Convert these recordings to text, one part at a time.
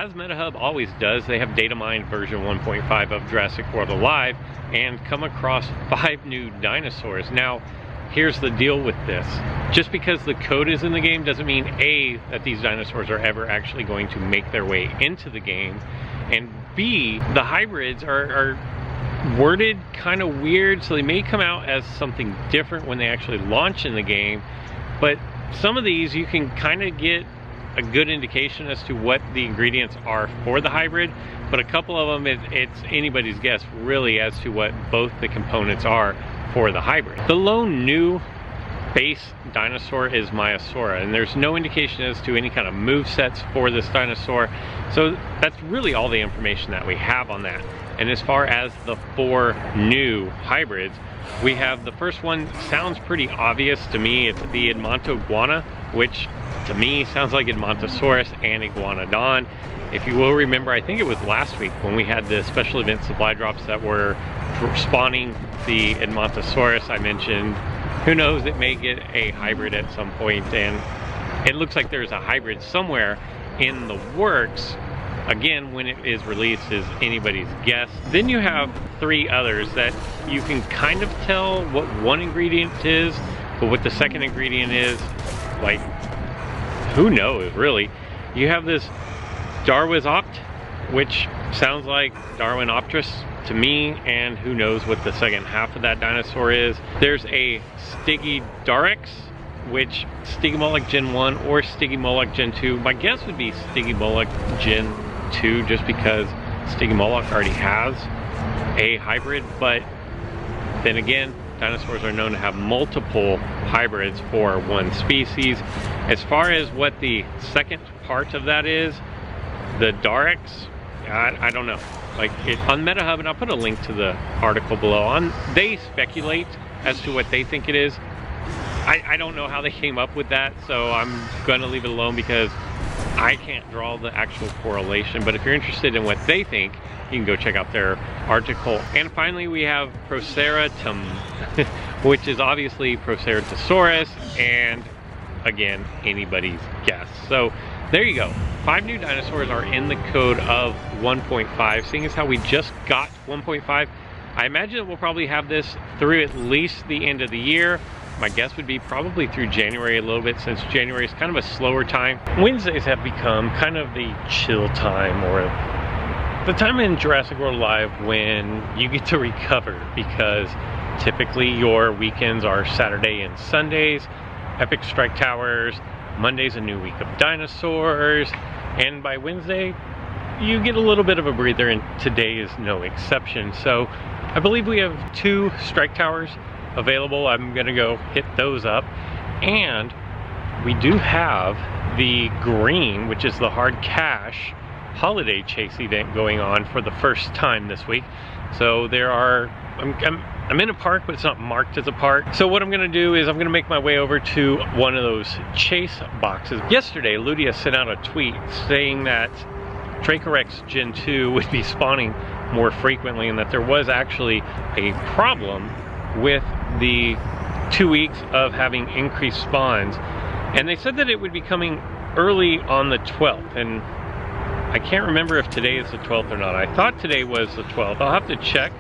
as MetaHub always does, they have datamine version 1.5 of Jurassic World Alive and come across 5 new dinosaurs. Now, here's the deal with this. Just because the code is in the game doesn't mean A, that these dinosaurs are ever actually going to make their way into the game, and B, the hybrids are worded kind of weird, so they may come out as something different when they actually launch in the game. But some of these you can kind of get a good indication as to what the ingredients are for the hybrid, but a couple of them it's anybody's guess really as to what both the components are for the hybrid. The lone new base dinosaur is Maiasaura, and there's no indication as to any kind of move sets for this dinosaur, so that's really all the information that we have on that. And as far as the 4 new hybrids, we have the first one, sounds pretty obvious to me. It's the Edmontoguana, which to me sounds like Edmontosaurus and Iguanodon. If you will remember, I think it was last week when we had the special event supply drops that were spawning the Edmontosaurus, I mentioned, who knows, it may get a hybrid at some point, and it looks like there's a hybrid somewhere in the works. Again, when it is released is anybody's guess. Then you have 3 others that you can kind of tell what one ingredient is, but what the second ingredient is, like, who knows really. You have this Darwisopt, which sounds like Darwinopterus to me, and who knows what the second half of that dinosaur is. There's a Stygidorex, which Stygimoloch Gen 1 or Stygimoloch Gen 2. My guess would be Stygimoloch Gen 2, just because Stygimoloch already has a hybrid, but then again, dinosaurs are known to have multiple hybrids for one species. As far as what the second part of that is, the Darex, I don't know. Like, on MetaHub, and I'll put a link to the article below, they speculate as to what they think it is. I don't know how they came up with that, so I'm gonna leave it alone because I can't draw the actual correlation. But if you're interested in what they think, you can go check out their article. And finally, we have Proceratum, which is obviously Proceratosaurus, and again, anybody's guess. So there you go. 5 new dinosaurs are in the code of 1.5. Seeing as how we just got 1.5, I imagine we'll probably have this through at least the end of the year. My guess would be probably through January a little bit, since January is kind of a slower time. Wednesdays have become kind of the chill time, or the time in Jurassic World Alive when you get to recover, because typically your weekends are Saturday and Sundays, Epic Strike Towers, Monday's a new week of dinosaurs, and by Wednesday you get a little bit of a breather, and today is no exception. So I believe we have 2 Strike Towers available. I'm gonna go hit those up, and we do have the green, which is the hard cash holiday chase event going on for the first time this week. So there are, I'm in a park, but it's not marked as a park. So what I'm gonna do is I'm gonna make my way over to one of those chase boxes. Yesterday, Ludia sent out a tweet saying that Dracorex Gen 2 would be spawning more frequently, and that there was actually a problem with the 2 weeks of having increased spawns. And they said that it would be coming early on the 12th, and I can't remember if today is the 12th or not. I thought today was the 12th. I'll have to check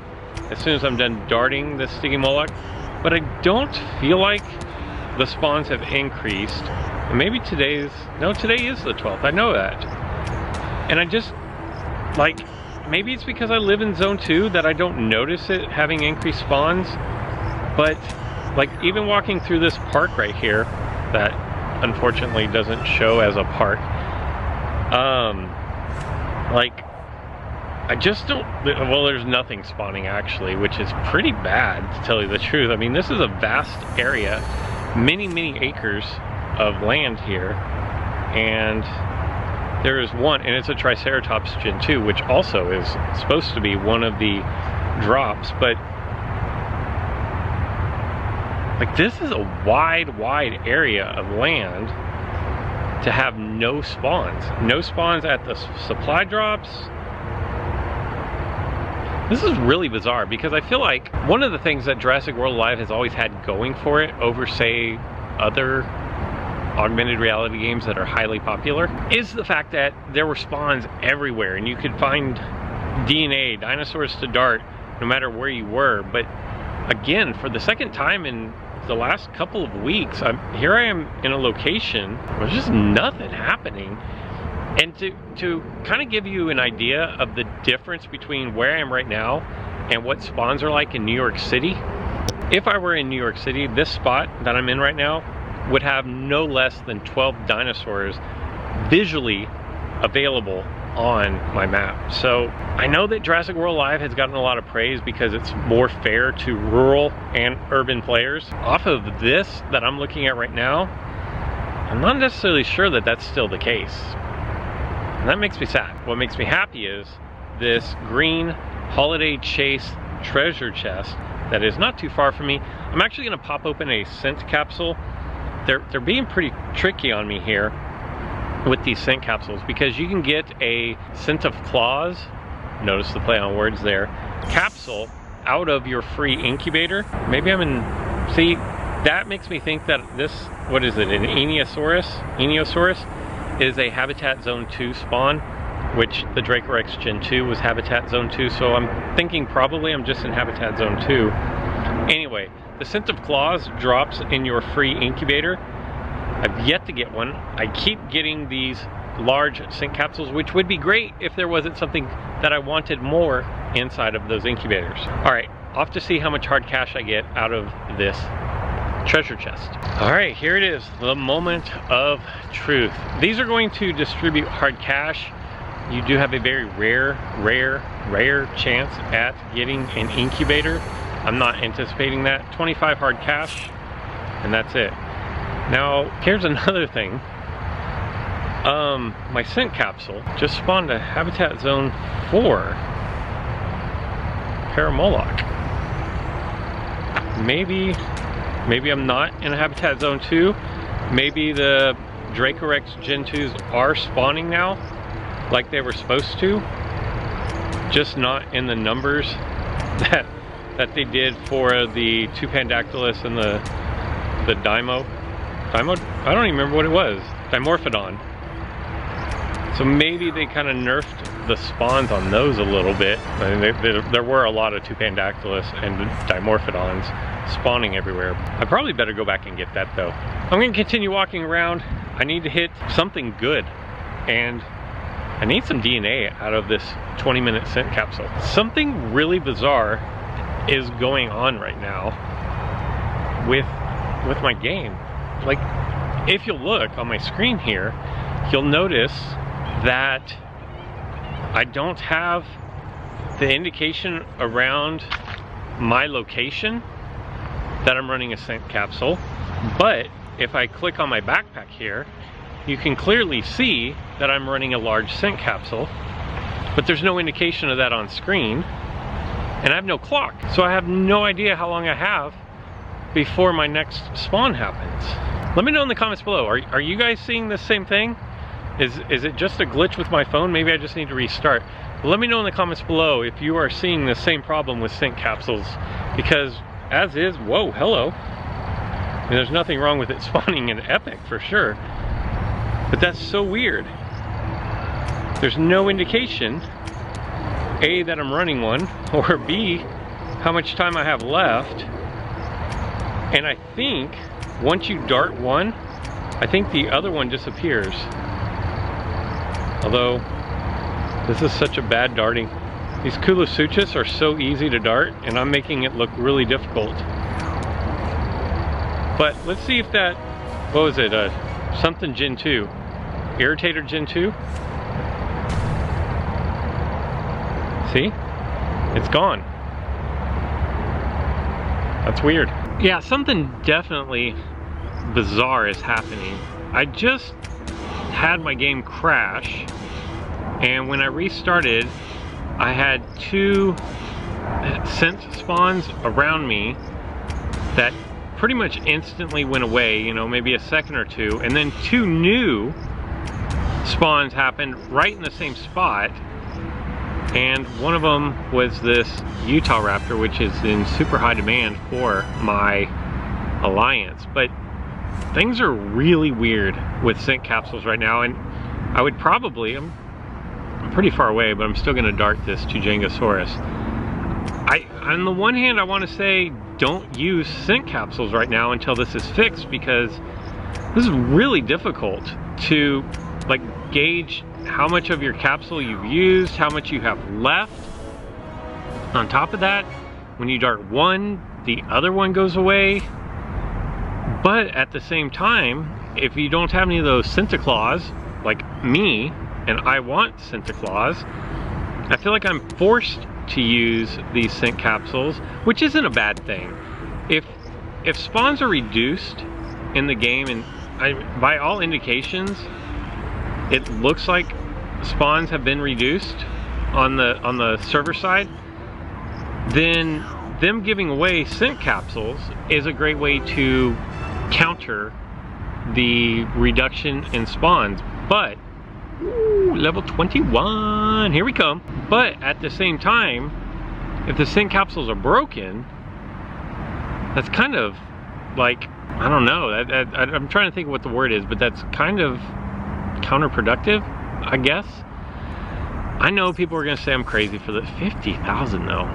as soon as I'm done darting the Stygimoloch, but I don't feel like the spawns have increased. And maybe today is the 12th, I know that. And I just, like, maybe it's because I live in Zone 2 that I don't notice it having increased spawns. But, like, even walking through this park right here, that unfortunately doesn't show as a park, like, I just don't, well, there's nothing spawning actually, which is pretty bad to tell you the truth. I mean, this is a vast area, many acres of land here, and there is one, and it's a Triceratops Gen 2, which also is supposed to be one of the drops, but like, this is a wide area of land to have no spawns. No spawns at the supply drops. This is really bizarre, because I feel like one of the things that Jurassic World Alive has always had going for it over, say, other augmented reality games that are highly popular, is the fact that there were spawns everywhere and you could find DNA, dinosaurs to dart, no matter where you were. But again, for the second time in the last couple of weeks, here I am in a location where there's just nothing happening. And to kind of give you an idea of the difference between where I am right now and what spawns are like in New York City, if I were in New York City, this spot that I'm in right now would have no less than 12 dinosaurs visually available on my map. So I know that Jurassic World Alive has gotten a lot of praise because it's more fair to rural and urban players. Off of this that I'm looking at right now, I'm not necessarily sure that that's still the case. And that makes me sad. What makes me happy is this green holiday chase treasure chest that is not too far from me. I'm actually gonna pop open a scent capsule. They're being pretty tricky on me here with these scent capsules because you can get a scent of claws, notice the play on words there, capsule out of your free incubator. Maybe I'm in, see, that makes me think that this, what is it, an Enosaurus is a Habitat Zone 2 spawn, which the Dracorex Gen 2 was Habitat Zone 2, so I'm thinking probably I'm just in Habitat Zone 2. Anyway, the scent of claws drops in your free incubator. I've yet to get one. I keep getting these large scent capsules, which would be great if there wasn't something that I wanted more inside of those incubators. All right, off to see how much hard cash I get out of this treasure chest. All right, here it is, the moment of truth. These are going to distribute hard cash. You do have a very rare chance at getting an incubator. I'm not anticipating that. 25 hard cash, and that's it. Now, here's another thing. My scent capsule just spawned a Habitat Zone 4 Paramoloch. Maybe I'm not in a Habitat Zone 2. Maybe the Dracorex Gen 2s are spawning now, like they were supposed to, just not in the numbers that they did for the 2 Pandactylus and the Dimo. I don't even remember what it was. Dimorphodon. So maybe they kind of nerfed the spawns on those a little bit. I mean, there were a lot of 2 Pandactylus and Dimorphodons spawning everywhere. I probably better go back and get that though. I'm gonna continue walking around. I need to hit something good, and I need some DNA out of this 20-minute scent capsule. Something really bizarre is going on right now with my game. Like, if you'll look on my screen here, you'll notice that I don't have the indication around my location that I'm running a scent capsule. But if I click on my backpack here, you can clearly see that I'm running a large scent capsule, but there's no indication of that on screen, and I have no clock. So I have no idea how long I have before my next spawn happens. Let me know in the comments below. Are you guys seeing the same thing? Is it just a glitch with my phone? Maybe I just need to restart. Let me know in the comments below if you are seeing the same problem with scent capsules, because as is, whoa, hello. I mean, there's nothing wrong with it spawning in Epic for sure, but that's so weird. There's no indication, A, that I'm running one, or B, how much time I have left. And I think once you dart one, I think the other one disappears. Although, this is such a bad darting. These Kulosuchus are so easy to dart, and I'm making it look really difficult. But let's see if that, what was it, something Gen 2. Irritator Gen 2? See? It's gone. That's weird. Yeah, something definitely bizarre is happening. I just had my game crash, and when I restarted, I had 2 scent spawns around me that pretty much instantly went away, you know, maybe a second or 2, and then 2 new spawns happened right in the same spot, and one of them was this Utah Raptor, which is in super high demand for my alliance. But things are really weird with scent capsules right now, and I would probably, I'm pretty far away, but I'm still gonna dart this to Jengasaurus. On the one hand, I wanna say don't use scent capsules right now until this is fixed, because this is really difficult to like gauge how much of your capsule you've used, how much you have left. On top of that, when you dart one, the other one goes away. But at the same time, if you don't have any of those Santa Claus, like me, and I want Santa Claus, I feel like I'm forced to use these scent capsules, which isn't a bad thing. If spawns are reduced in the game, and by all indications, it looks like spawns have been reduced on the server side, then them giving away scent capsules is a great way to counter the reduction in spawns. But ooh, level 21, here we come. But at the same time, if the scent capsules are broken, that's kind of like, I don't know, I'm trying to think of what the word is, but that's kind of counterproductive, I guess. I know people are gonna say I'm crazy for the 50,000 though.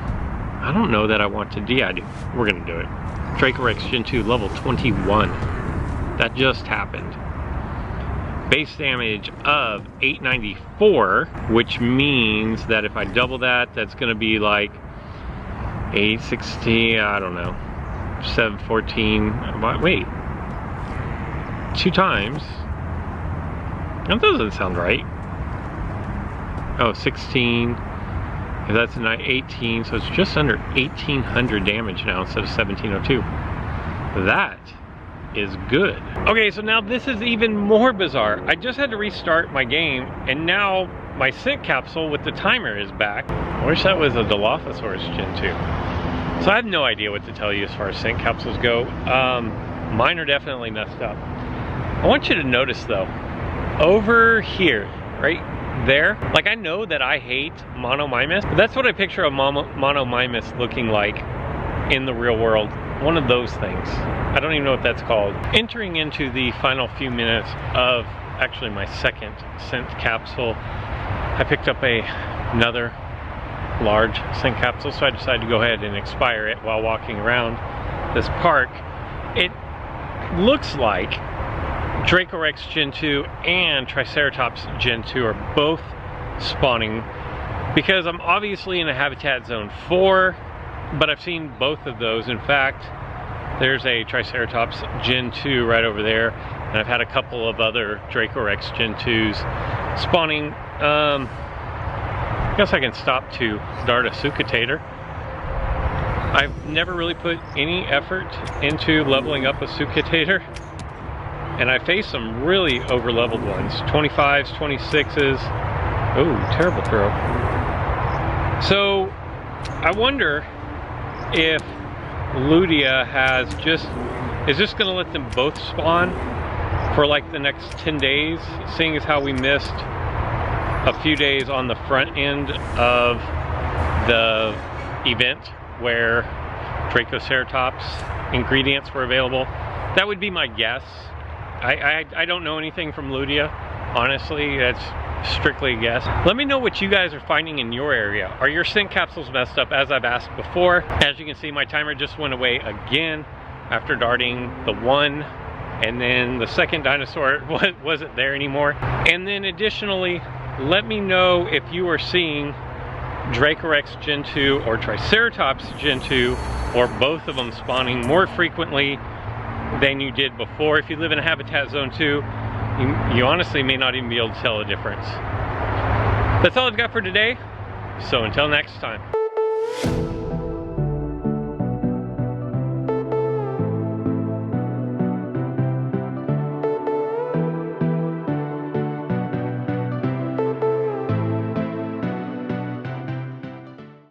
I don't know that I want to, yeah I do, we're gonna do it. Dracorex Gen 2 level 21, that just happened. Base damage of 894, which means that if I double that, that's gonna be like 860, I don't know, 714, wait, 2 times, that doesn't sound right. Oh, 16, if that's a 18, so it's just under 1800 damage now instead of 1702. That is good. Okay, so now this is even more bizarre. I just had to restart my game, and now my scent capsule with the timer is back. I wish that was a Dilophosaurus Gen 2. So I have no idea what to tell you as far as scent capsules go. Mine are definitely messed up. I want you to notice though, over here, right there, like I know that I hate monomimous, but that's what I picture a monomimous looking like in the real world. One of those things. I don't even know what that's called. Entering into the final few minutes of actually my second scent capsule, I picked up another large scent capsule, so I decided to go ahead and expire it while walking around this park. It looks like Dracorex Gen 2 and Triceratops Gen 2 are both spawning, because I'm obviously in a habitat zone 4, but I've seen both of those. In fact, there's a Triceratops Gen 2 right over there, and I've had a couple of other Dracorex Gen 2s spawning. I guess I can stop to dart a Sucatator. I've never really put any effort into leveling up a Sucatator, and I faced some really over-leveled ones, 25s, 26s. Oh, terrible throw. So I wonder if Ludia is just gonna let them both spawn for like the next 10 days, seeing as how we missed a few days on the front end of the event where Dracoceratops ingredients were available. That would be my guess. I don't know anything from Ludia, honestly. That's strictly a guess. Let me know what you guys are finding in your area. Are your scent capsules messed up, as I've asked before? As you can see, my timer just went away again after darting the one, and then the second dinosaur wasn't there anymore. And then additionally, let me know if you are seeing Dracorex Gen 2 or Triceratops Gen 2, or both of them spawning more frequently than you did before. If you live in a habitat zone 2, you honestly may not even be able to tell the difference. That's all I've got for today, so until next time.